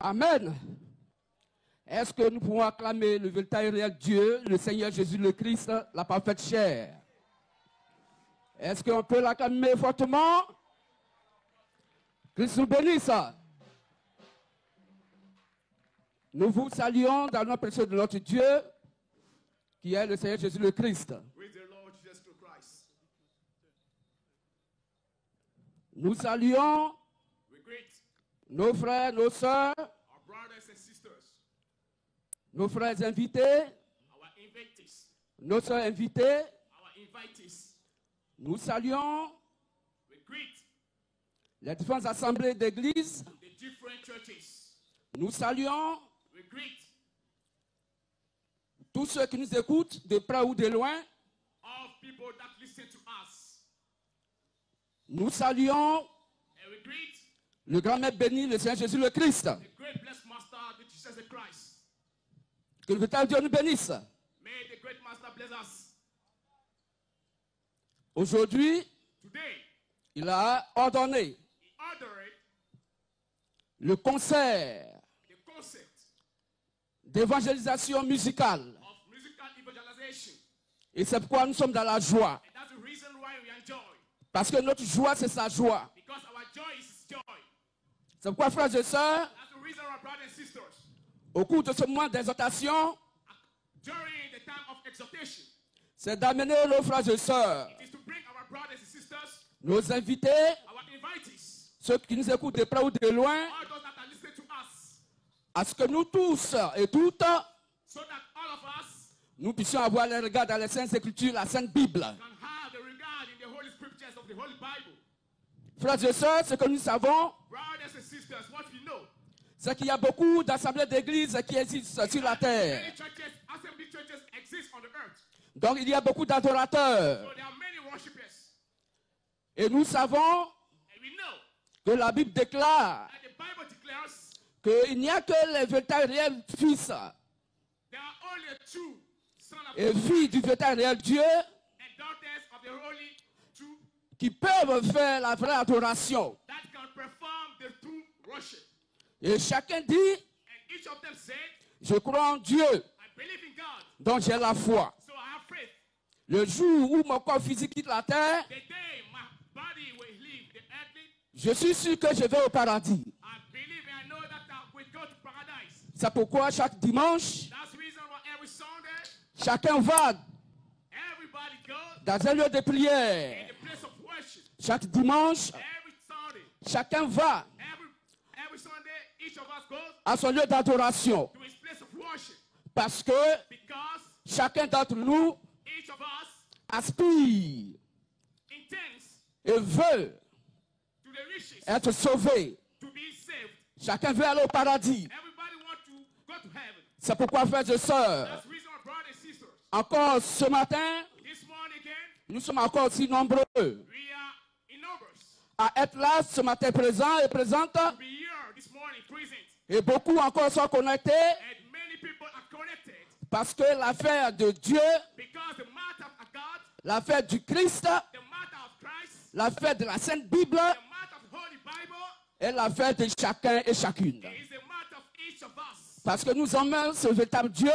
Amen. Est-ce que nous pouvons acclamer le véritable et réel Dieu, le Seigneur Jésus le Christ, la parfaite chair? Est-ce qu'on peut l'acclamer fortement? Christ nous bénisse. Nous vous saluons dans le nom précieux de notre Dieu, qui est le Seigneur Jésus le Christ. Nous saluons nos frères, nos sœurs, nos frères invités, nos sœurs invitées. Nous saluons les différentes assemblées d'église. Nous saluons tous ceux qui nous écoutent de près ou de loin. Nous saluons le grand maître béni, le Seigneur Jésus le Christ. Que le véritable Dieu nous bénisse. Aujourd'hui, il a ordonné le concert d'évangélisation musicale. Et c'est pourquoi nous sommes dans la joie. Parce que notre joie, c'est sa joie. C'est pourquoi, frères et sœurs, au cours de ce moment d'exhortation, c'est d'amener nos frères et sœurs, nos invités, ceux qui nous écoutent de près ou de loin, à ce que nous tous et toutes, nous puissions avoir le regard dans les Saintes Écritures, la Sainte Bible. Frères et sœurs, ce que nous savons, c'est qu'il y a beaucoup d'assemblées d'églises qui existent sur la terre. Donc il y a beaucoup d'adorateurs. Et nous savons que la Bible déclare qu'il n'y a que les véritables réels fils et filles du véritable réel Dieu qui peuvent faire la vraie adoration. Et chacun dit, je crois en Dieu, donc j'ai la foi. Le jour où mon corps physique quitte la terre, je suis sûr que je vais au paradis. C'est pourquoi chaque dimanche, chacun va dans un lieu de prière. Chaque dimanche, chacun va à son lieu d'adoration. Parce que chacun d'entre nous aspire et veut être sauvé. Chacun veut aller au paradis. C'est pourquoi, frères et sœurs, encore ce matin, nous sommes encore si nombreux à être là ce matin présents et présentes. Et beaucoup encore sont connectés parce que l'affaire de Dieu, l'affaire du Christ, l'affaire de la Sainte Bible est l'affaire de chacun et chacune. Parce que nous aimons ce véritable Dieu,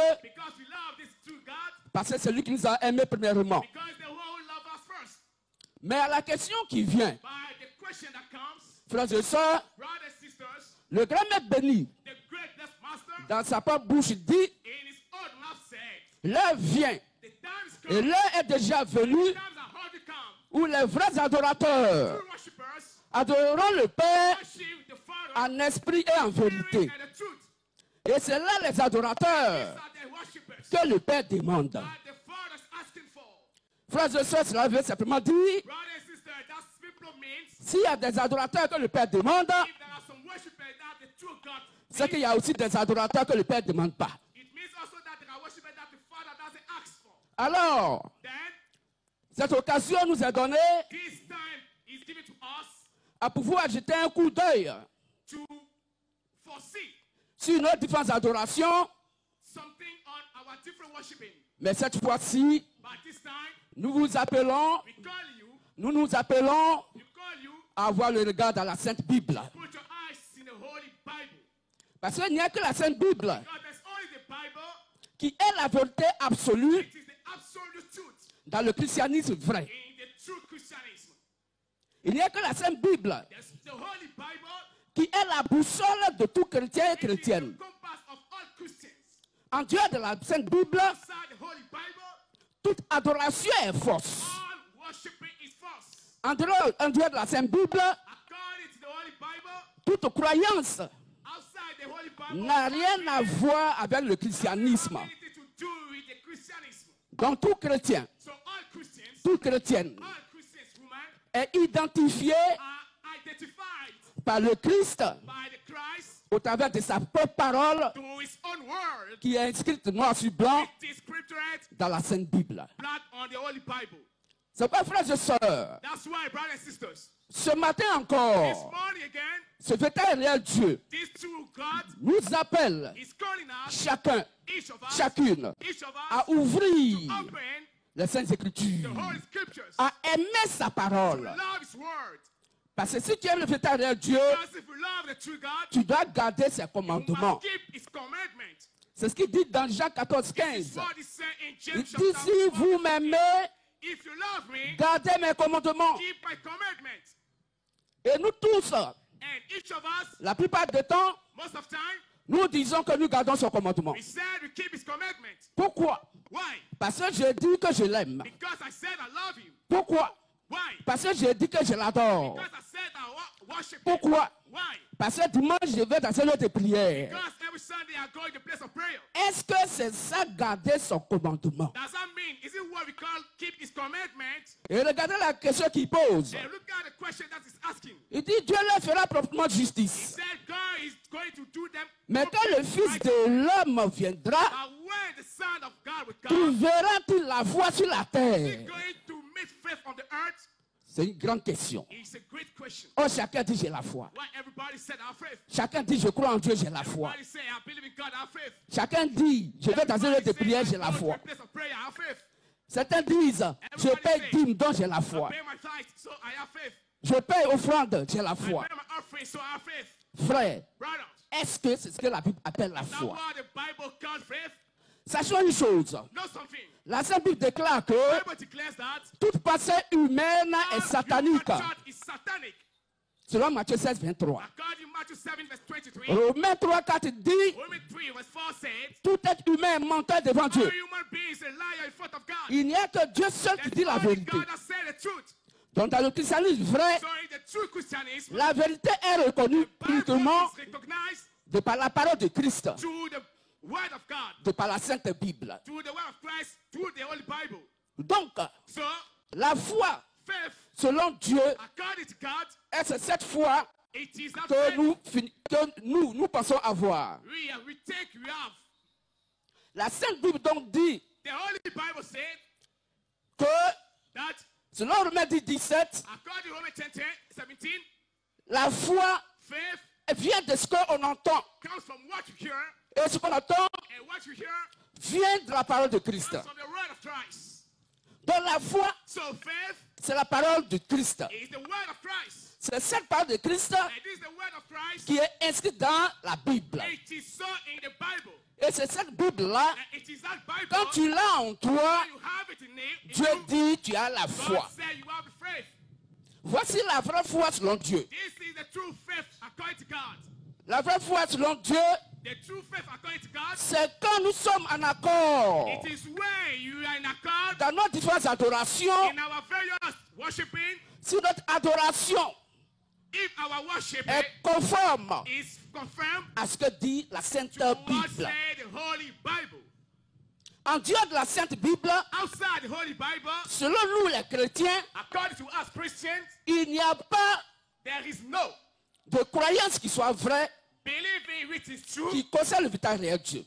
parce que c'est lui qui nous a aimés premièrement. Mais à la question qui vient, frères et sœurs, le grand maître béni, dans sa propre bouche, dit, l'heure vient, et l'heure est déjà venue, où les vrais adorateurs adoreront le Père en esprit et en vérité. Et c'est là les adorateurs que le Père demande. Frères et sœurs, cela veut simplement dire, s'il y a des adorateurs que le Père demande, c'est qu'il y a aussi des adorateurs que le Père ne demande pas. Alors, cette occasion nous est donnée à pouvoir jeter un coup d'œil sur nos différentes adorations. Mais cette fois-ci, nous vous appelons, nous nous appelons à avoir le regard dans la Sainte Bible. Parce qu'il n'y a que la Sainte Bible Because there's only the Bible. qui est la vérité absolue It is the absolute truth dans le christianisme vrai. in the true Christianism. Il n'y a que la Sainte Bible There's the Holy Bible. qui est la boussole de tout chrétien et It is the chrétienne. compass of all Christians. En dehors de la Sainte Bible, Outside the Holy Bible, toute adoration est fausse. all worshiping is false. En dehors de la Sainte Bible, According to the Holy Bible, toute croyance outside the Holy Bible, n'a rien à voir avec le christianisme. nothing to do with the Christianism. Donc tout chrétien, So all Christians, toute chrétienne all Christians, women, est identifié are identified par le Christ by the Christ au travers de sa propre parole through his own word. qui est inscrite noir sur blanc It is scriptured, dans la Sainte Bible. blood on the Holy Bible. C'est pas, frères et sœurs, That's why, brothers and sisters, ce matin this encore, morning again, ce vétérinaire Dieu these two God nous appelle is calling us, chacun, each of us, chacune, each of us, à ouvrir open les Saintes the Écritures, Holy Scriptures, à aimer sa parole. love His Word. Parce que si tu aimes le vétérinaire Dieu, Because if we love the true God, tu dois garder ses we commandements. must keep His commandment. C'est ce qu'il dit dans Jean 14, This is 15. what He said in Il James dit, chapter si vous 4. m'aimez, If you love me, gardez mes commandements. keep my commandment. Et nous tous, And each of us, la plupart du temps, most of time, nous disons que nous gardons son commandement. we said we keep His commandment. Pourquoi? Why? Parce que je dis que je l'aime. Because I said I love Him. Pourquoi? Why? Parce que je dis que je l'adore. Because I said I worship Him. Pourquoi? Why? Parce que dimanche, je vais dans un lieu de prière. Because every Sunday I go to the place of prayer. Est-ce que c'est ça, garder son commandement? Does that mean, is it what we call keep His commandment? Et regardez la question qu'il pose. And look at the question that He's asking. Il dit, Dieu leur fera proprement He justice. said God is going to do them. Mais quand le Fils de l'homme viendra, But when the Son of God will come, trouvera-t-il la voie sur la is terre? He going to make faith on the earth? C'est une grande question. It's a great question. Oh, chacun dit, j'ai la foi. Why everybody said our faith? Chacun dit, je crois en Dieu, j'ai la foi. Everybody say I believe in God, our faith. Chacun dit, je vais dans un lieu de prière, j'ai la I go to foi. the place of prayer, our faith. Certains disent, je paye dîme, donc j'ai la I foi. pay my tithes, so I have faith. Je paye offrande, j'ai la I foi. pay my offering, so I have faith. Frère, Brothers, est-ce que c'est ce que la Bible appelle la now foi? what the Bible calls faith? Sachons une chose. Know something. La Sainte Bible déclare que The Bible declares that toute pensée humaine est all satanique. human thought is satanic. Selon Matthieu 16, 23. According to Matthew 7, verse 23, Romains 3, 4 dit, Romans 3, verse 4 said, tout être humain est menteur devant all Dieu. human beings are liar in front of God. Il n'y a que Dieu seul qui dit There's la only vérité. God that said the truth. Donc dans le christianisme vrai, So in the true Christianism, la vérité est reconnue the Bible uniquement is recognized de par la parole de Christ, through the Word of God, de par la Sainte Bible. through the Word of Christ, through the Holy Bible. Donc, So la foi, faith, selon Dieu, according to God, est cette foi it is that que faith nous pensons avoir. we think we have. La Sainte Bible donc dit The Holy Bible said que, that selon Romains 10, 17, according to Romans 10, 17, la foi faith vient de ce qu'on entend. comes from what you hear, Et ce qu'on entend and what you hear vient de la parole de Christ. comes from the Word of Christ. Donc la foi, So faith c'est la parole de Christ. is the Word of Christ. C'est cette parole de Christ And it is the Word of Christ. qui est inscrite dans la Bible. It is so in the Bible. Et c'est cette Bible-là, And it is that Bible. quand tu l'as en toi, When you have it in Dieu you, dit tu as la God foi. said you have faith. Voici la vraie foi selon Dieu. This is the true faith according to God. La vraie foi selon Dieu, The true faith according to God, c'est quand nous sommes en accord it is when you are in accord dans nos différentes adorations, in our various worshiping. si notre adoration If our worship est conforme is confirmed à ce que dit la Sainte to what Bible. say the Holy Bible. En dehors de la Sainte Bible, Outside the Holy Bible, selon nous les chrétiens, according to us Christians, il n'y a pas there is no de croyance qui soit vraie believing which is true qui concerne le véritable réel Dieu.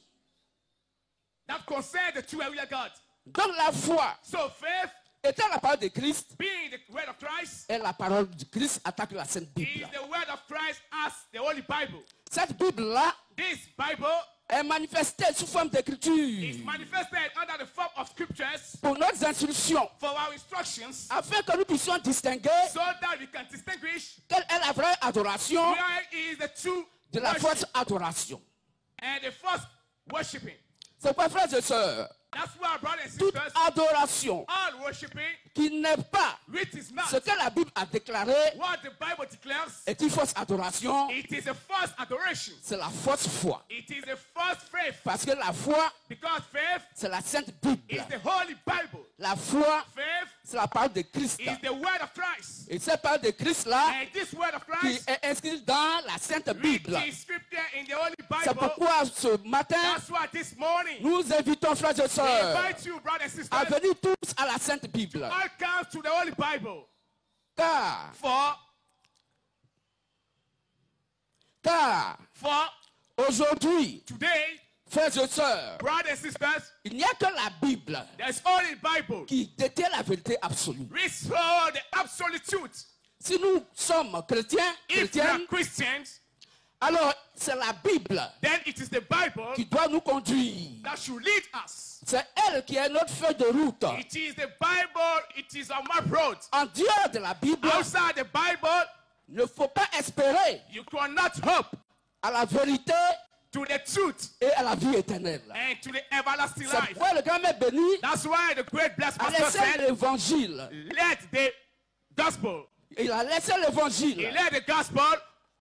that concern the true and real God. Donc la foi So faith, étant la parole de Christ, being the word of Christ, et la parole de Christ attaque la Sainte is Bible. the word of Christ as the Holy Bible. Cette Bible-là This Bible est manifestée sous forme is d'écriture manifested under the form of scriptures pour nos instructions, for our instructions afin que nous puissions distinguer so that we can distinguish quelle est la vraie adoration where is the true de la fausse adoration. And the false worshiping. C'est quoi, frères et sœurs? That's why, brothers and Toute sisters, adoration all worshiping, qui n'est pas which is not ce que la Bible a déclaré what the Bible declares, est une fausse adoration, it is a false adoration. c'est la fausse foi. It is a false faith. Parce que la foi, Because faith c'est la Sainte Bible. is the Holy Bible. La foi, Faith c'est la parole de Christ. is the word of Christ. Et cette parole de Christ-là, And this word of qui Christ, est inscrite dans la Sainte which Bible. is scripture in the Holy C'est Bible, pourquoi ce matin, that's why this morning, nous invitons, frères et we sœurs, invite you, brothers and sisters, à venir tous à la Sainte Bible. all come to the Holy Bible. Car For aujourd'hui, today, frères et sœurs, brothers and sisters, il n'y a que la Bible there's only Bible. qui détient la vérité absolue. Restore the absolute truth. Si nous sommes chrétiens, If we are chrétiennes, Christians, alors c'est la Bible then it is the Bible qui doit nous conduire. that should lead us. C'est elle qui est notre feuille de route. It is the Bible, it is our map road. En dehors de la Bible, Outside the Bible, il ne faut pas espérer you cannot hope à la vérité to the truth et à la vie éternelle. and to the everlasting C'est life. pourquoi le grand-mère béni That's why the great blessed a pastor laissé said, l'évangile. let the gospel, Il a laissé he l'évangile led the gospel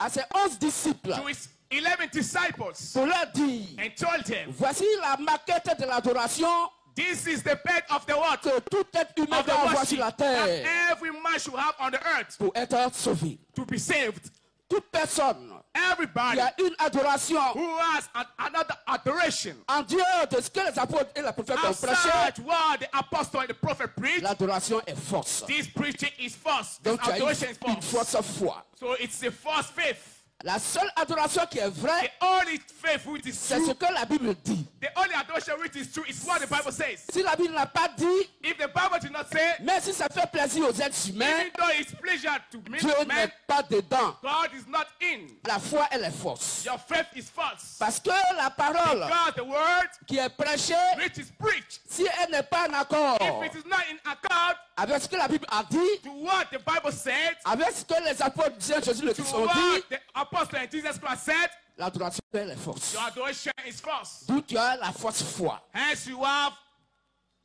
à ses 11 disciples to his 11 disciples pour leur dire, and told them, voici la maquette de l'adoration this is the bed of the water que tout être humain of the doit avoir worship sur la that terre every man should have on the earth pour être sauvé. to be saved. Toute personne Everybody qui a une adoration who has another adoration en dehors de ce que les apôtres et les prophètes ont prêché, outside what the apostle and the prophet preach, l'adoration est fausse. this preaching is false. This Donc tu as adoration is une false. fausse foi. So it's a false faith. La seule adoration qui est vraie, The only faith which is c'est ce true, que la Bible dit. the only adoration which is true is what the Bible says. Si la Bible n'a pas dit, If the Bible did not say, mais si ça fait plaisir aux êtres humains, even though it's pleasure to Dieu n'est men, pas dedans. God is not in. La foi, elle est fausse. Your faith is false. Parce que la parole Because the word qui est prêchée, which is preached, si elle n'est pas en accord if it is not in accord avec ce que la Bible a dit, to what the Bible said, avec ce que les apôtres de Jésus le to Christ ont what dit, the apostle and Jesus Christ said, l'adoration, elle est fausse. your adoration is false. D'où tu as la fausse foi. Hence you have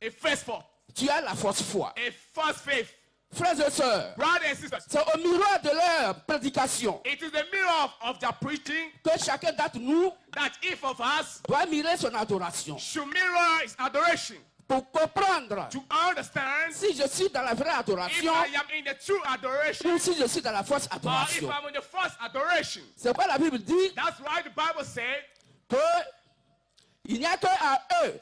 a faithful, Tu as la fausse foi. a false faith. Frères et sœurs, Brothers and sisters, c'est au miroir de leur prédication it is the mirror of their preaching que chacun d'entre nous that each of us doit mirer son adoration. should mirror his adoration Pour comprendre to understand si je suis dans la vraie if adoration I am in the true adoration ou si je suis dans la fausse or if adoration. I'm in the false adoration. C'est quoi la Bible dit That's why the Bible said, que il n'y a que à eux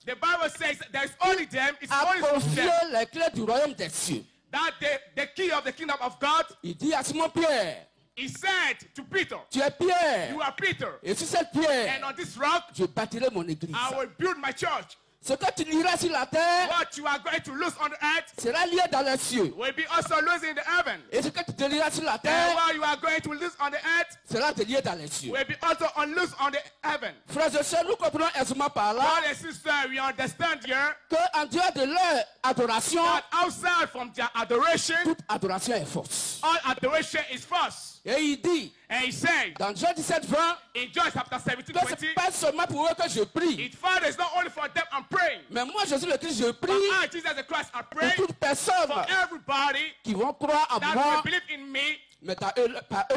the Bible says there is only them, it's à only to confier them les clés du royaume des cieux. that the key of the kingdom of God, Il dit à Simon Pierre, he said to Peter, tu es Pierre, you are Peter, et sur cette pierre, and on this rock je bâtirai mon église. I will build my church. Ce que tu liras sur la terre What you are going to lose on the earth sera lié dans les cieux. will be also losing in the heaven. Et ce que tu te liras sur la And terre what you are going to lose on the earth sera lié dans les cieux. will be also unloose on the heaven. Frères et sœurs, nous comprenons aisément par là Brothers and sisters, we understand here qu'en dehors de leur adoration, that outside from their adoration, toute adoration est fausse. all adoration is false. Et il dit, And he said dans Jean 17, 20, in John chapter 17, que ce 20, n'est pas seulement pour eux que je prie, it fathers not only for them I'm praying, mais moi, Jésus le Christ, je but prie I, Jesus the Christ, I pour pray toute personne for everybody qui vont croire en that moi, will believe in me mais par eux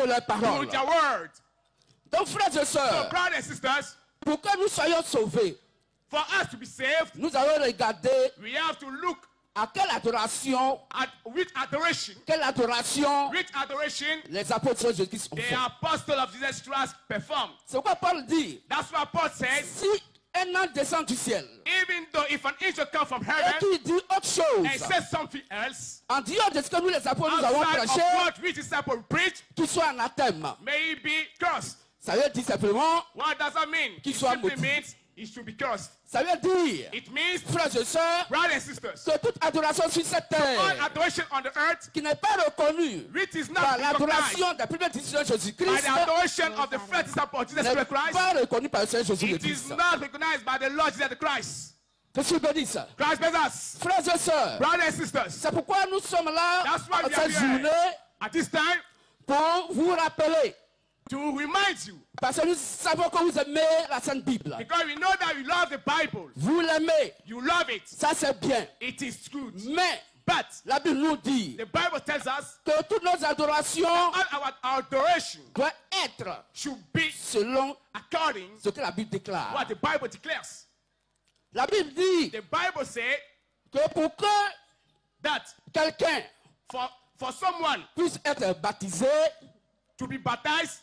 leurs through paroles. their word. Donc, frères et So, sœurs, brothers and sisters, pour que nous soyons sauvés, for us to be saved, nous allons regarder we have to look à quelle adoration at which adoration les apôtres de Jésus ont the fait. apostle of Jesus Christ performed. C'est pourquoi Paul dit, That's what Paul says. si un ange descend du ciel Even though if an angel comes from et heaven qui dit autre and chose, says something else, en dehors de ce que nous les apôtres nous avons outside of prêché, what we disciples preach, qu'il soit anathème. may he be cursed. Ça veut dire simplement, What does that mean? Qu'il It soit simply maudit. means he should be cursed. ça veut dire, It means, frères et sœurs, brothers and sisters, que toute adoration sur cette all terre adoration on the earth, qui n'est pas reconnue which is par not recognized l'adoration des premiers disciples de by Jésus-Christ, the adoration of the first disciple of Jesus n'est Christ, pas reconnue par le Seigneur it is Jésus-Christ. not recognized by the Lord Jesus Christ. Que Dieu bénisse. Christ bless us. Frères et sœurs, Brothers and sisters, c'est pourquoi nous sommes là that's why we are cette here journée at this time pour vous rappeler To remind you. Parce que nous savons que vous aimez la Sainte Bible. Because we know that you love the Bible. Vous l'aimez. You love it. Ça c'est bien. It is good. Mais but la Bible nous dit the Bible tells us que toutes nos adorations all our adoration doivent être should be selon according ce que la Bible déclare. what the Bible declares. La Bible dit The Bible says que pour que that quelqu'un for someone puisse être baptisé, to be baptized,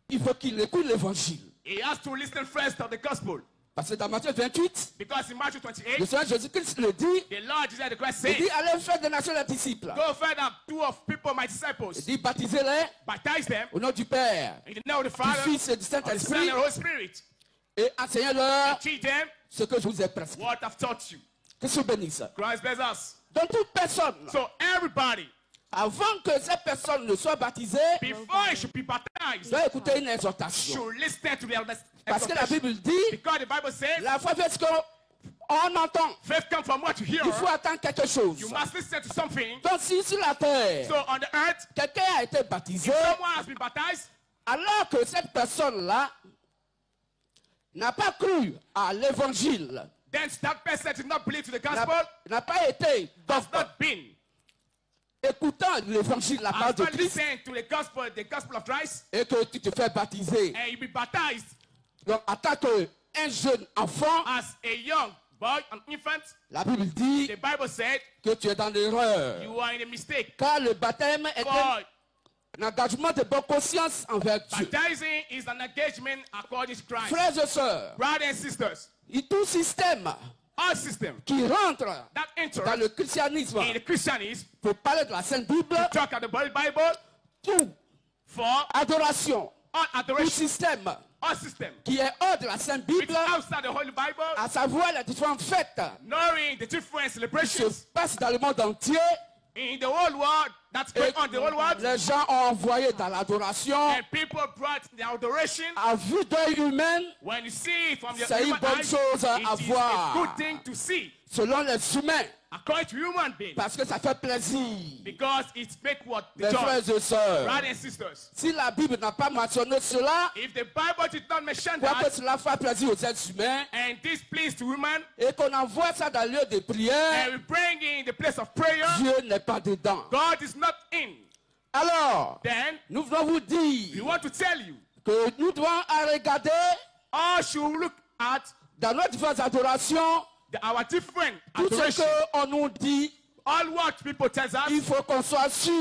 il faut qu'il écoute l'évangile. He has to listen first to the gospel. Parce que dans Matthieu 28, because in Matthew 28, le Seigneur Jésus-Christ le dit, the Lord Jesus Christ il said, dit allez faire des nations des disciples. go further, two of people, my Il disciples, dit baptisez-les baptize them au nom du Père, in the name of the du Father, Fils et du of the Son, Saint-Esprit and the Holy Spirit, et enseignez-leur and teach them ce que je vous ai prescrit. what I've taught you. Que Dieu bénisse. Christ bless us. Donc toute personne, So everybody, avant que cette personne ne soit baptisée, before he should be baptized, doit écouter une exhortation. should listen to the Parce que la exhortation. Bible dit, Because the Bible says, la foi fait ce qu'on entend. faith comes from what you hear. Il faut attendre quelque chose. You must listen to something. Donc si sur la terre, So on the earth, quelqu'un a été baptisé, someone has been baptized, alors que cette personne-là n'a pas cru à l'évangile, then that person did not believe to the gospel, n'a pas été has not been, écoutant l'évangile, la parole has de not Christ, listened to the gospel of Christ, et que tu te fais baptiser. and you be baptized Donc en tant qu'un jeune enfant, as a young boy, an infant, la Bible dit the Bible said que tu es dans l'erreur. you are in a mistake. Car le baptême est For un engagement de bonne conscience envers Dieu. baptizing is an engagement according to Christ. Frères et sœurs, Brothers and sisters, et tout système our system qui rentre that enters dans le christianisme in the Christianism, pour parler de la Sainte Bible, talk at the Bible, tout for adoration, all tout adoration, système our system, qui est hors de la Sainte which Bible, is outside the Holy Bible, à savoir les différentes fêtes knowing the different qui se celebrations passent dans le monde entier, in the whole world that's going et on the whole world, les gens ont envoyé dans l'adoration and people brought the adoration. à vue d'œil humain, When you see it from your c'est une human bonne eyes, chose à it is voir. a good thing to see selon les humains, according to human beings, parce que ça fait plaisir. because it makes what the Mes joy. frères et sœurs, Brothers and sisters, si la Bible n'a pas mentionné cela, if the Bible did not mention quoique that, cela fait plaisir aux êtres humains, and this pleased to women, et qu'on envoie ça dans le lieu de prière, and we bring in the place of prayer, Dieu n'est pas dedans. God is not in. Alors, Then nous voulons vous we dire want to tell you, que nous devons regarder all should look at dans nos différentes adorations our different tout ce adoration. qu'on nous dit. All what people tell Il us, faut qu'on soit sûr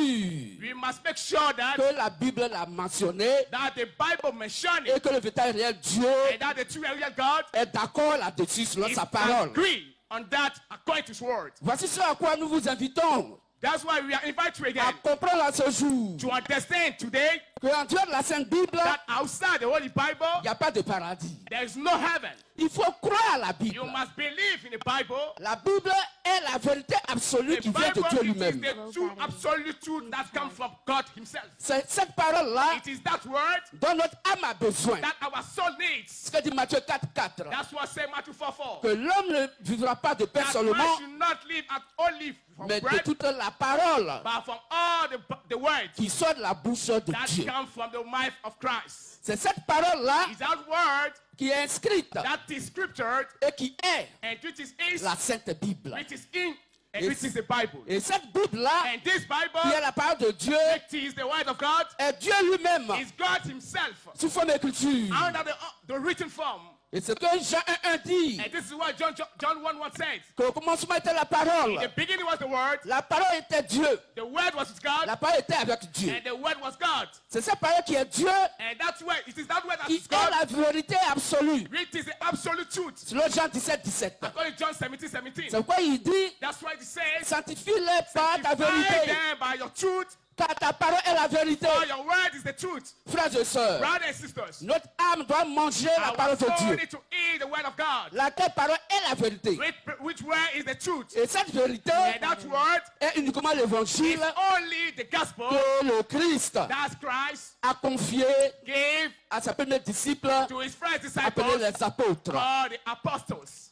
we must make sure that que la Bible l'a mentionné the Bible mentioned et it, que le véritable réel Dieu and that the true and real God est d'accord là-dessus selon is sa parole. agree on that according to His word. Voici ce à quoi nous vous invitons That's why we are invited you à again comprendre à ce jour to understand today qu'en dehors de la Sainte Bible, that outside the Holy Bible, il n'y a pas de paradis. there is no heaven. Il faut croire à la Bible. You must believe in the Bible. La Bible est la vérité absolue The qui vient de Bible Dieu it is lui-même. the true, absolute truth that comes from God Himself. C'est cette parole-là It is that word dont notre âme a besoin. that our soul needs. Ce que dit Matthieu 4:4. That's what say Matthew 4:4. Que l'homme ne vivra pas de pain That seulement, man should not live only from mais de bread, toute la parole but from all the words qui sort de la bouche de that Dieu. come from the mouth of Christ. C'est cette parole-là Is that word qui est inscrite that is scriptured et qui est and which is la Sainte Bible. which is in and Yes. which is the Bible. Et cette Bible-là, And this Bible, qui est la parole de Dieu, which is the word of God, est Dieu lui-même is God Himself sous forme d'écriture. under the written form. Et ce que Jean 1:1 dit, And this is what John 1:1 says. qu'au commencement était la parole. In the beginning was the word, La parole était Dieu. the word was with God, La parole était avec Dieu. and the word was God. C'est cette parole qui est Dieu, And that's where it is that word that qui is est God, la vérité absolue. which is the absolute truth. Selon Jean 17:17. According to John 17:17. C'est pourquoi il dit, That's why it says, sanctifie-les par ta sanctify vérité. them by your truth, Car ta parole est la vérité. for your word is the truth. Frères et sœurs, Brothers and sisters, notre âme doit manger la our parole de soul Dieu. need to eat the word of God. Laquelle parole est la vérité. Which word is the truth? Et cette vérité And that word est uniquement l'évangile is only the gospel que le Christ that Christ a confié gave à ses premiers disciples, to His first appelés disciples, les apôtres. called the apostles.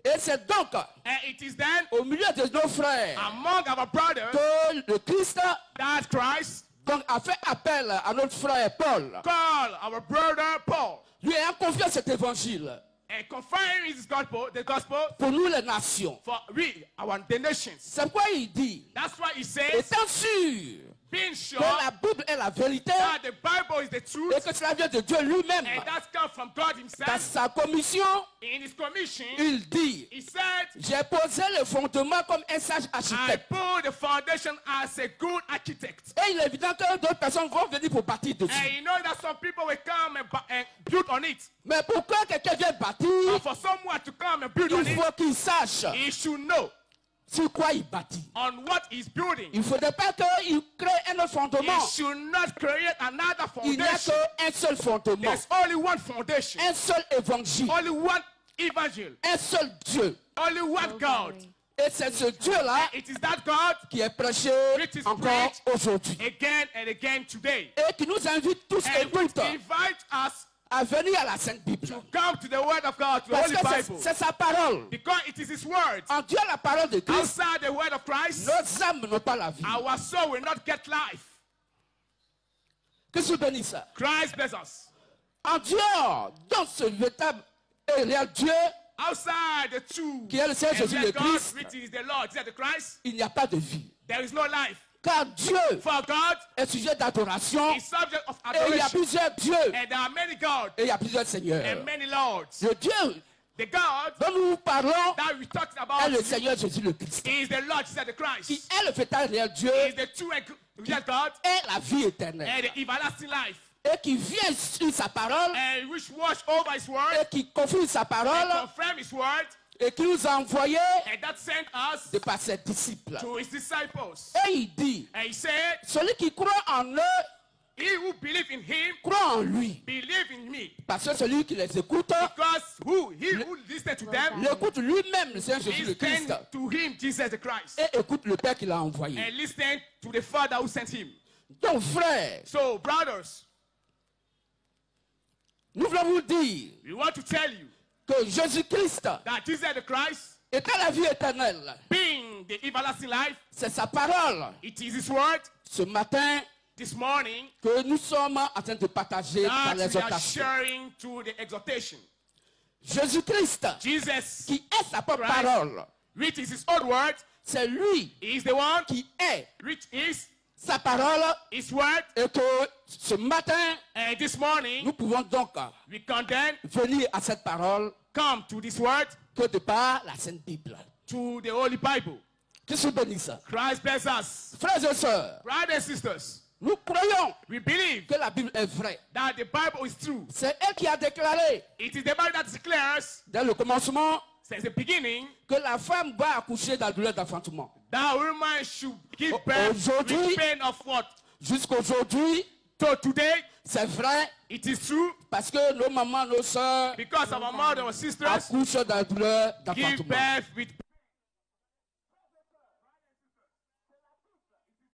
Et c'est donc And it is then au milieu de nos frères among our brothers que le Christ that Christ Donc, a fait appel à notre frère Paul. Call our brother Paul. Lui ayant confié cet évangile. And confirm his gospel, the gospel. Pour nous les nations. For we, the nations. C'est pourquoi il dit. That's why he says. Étant sûr. Being sure que la Bible est la vérité. That the Bible is the truth. Et que cela vient de Dieu lui-même. And that comes from God himself. Dans sa commission. In his commission. Il dit. He said. J'ai posé le fondement comme un sage architecte. I put the foundation as a good architect. Et il est évident que d'autres personnes vont venir pour bâtir dessus. And you know that some people will come and build on it. Mais pour que quelqu'un vienne bâtir, for someone to come and build on it, il faut qu'il sache. He should know. Sur quoi il bâtit. On what he's building. Il ne faudrait pas qu'il crée un autre fondement. He should not create another foundation. Il n'y a qu'un seul fondement. There's only one foundation. Un seul évangile. Only one evangel. Un seul Dieu. Only one God. Et c'est ce Dieu-là qui est prêché encore aujourd'hui. Again and again today. Et qui nous invite tous et toutes à venir à la Sainte Bible. To come to the word of God, to the Holy Bible. C'est sa parole. Because it is His word. En Dieu la parole de Christ. Outside the word of Christ, nos âmes n'ont pas la vie. Our soul will not get life. Que se bénisse. Christ bless us. En Dieu, dans ce véritable et réel Dieu, outside the true, qui est le Seigneur Jésus le Christ, which is the Lord, Jesus the Christ, il n'y a pas de vie. There is no life. Car Dieu For God est sujet d'adoration. Is subject of adoration. Et il y a plusieurs dieux. And there are many gods. Et il y a plusieurs seigneurs. And many lords. Le Dieu the God dont nous parlons that we talked about est le Seigneur Jésus le Christ. Is the Lord Jesus the Christ. Qui est le véritable réel Dieu. Is the true real God. Et la vie éternelle. And the everlasting life. Et qui vient sur sa parole. And which watch over His word. Et qui confirme sa parole. And confirm His word. Et qui nous a envoyés de par ses disciples. To his disciples. Et il dit, and he said, celui qui croit en eux, he who believe in him, croit en lui. Believe in me. Parce que celui qui les écoute, he who listens to them, l'écoute lui-même, le Seigneur Jésus le Christ. To him, Jesus the Christ. Et écoute le Père qui l'a envoyé. And listen to the Father who sent him. Donc frères, so brothers, nous voulons vous dire, we want to tell you, que Jésus-Christ est la vie éternelle. Being the everlasting life, c'est sa parole. It is His word. Ce matin, this morning, que nous sommes en train de partager dans l'exhortation. Jésus-Christ, qui est sa propre parole, which is His own word, c'est lui is the one qui est which is sa parole, His word, et que ce matin, and this morning, nous pouvons donc we can then venir à cette parole, come to this word, que de par la Sainte Bible, to the Holy Bible. Que se bénisse. Christ bless us. Frères et sœurs, brothers and sisters, nous croyons we believe que la Bible est vraie. That the Bible is true. C'est elle qui a déclaré, it is the Bible that declares, dès le commencement, since the beginning, que la femme va accoucher dans la douleur d'enfantement. That woman should give birth with pain of what? Jusqu'aujourd'hui, today, c'est vrai. It is true. Parce que nos mamans, nos soeurs, because our mother or sisters, accouchent dans la douleur d'enfantement. Give birth with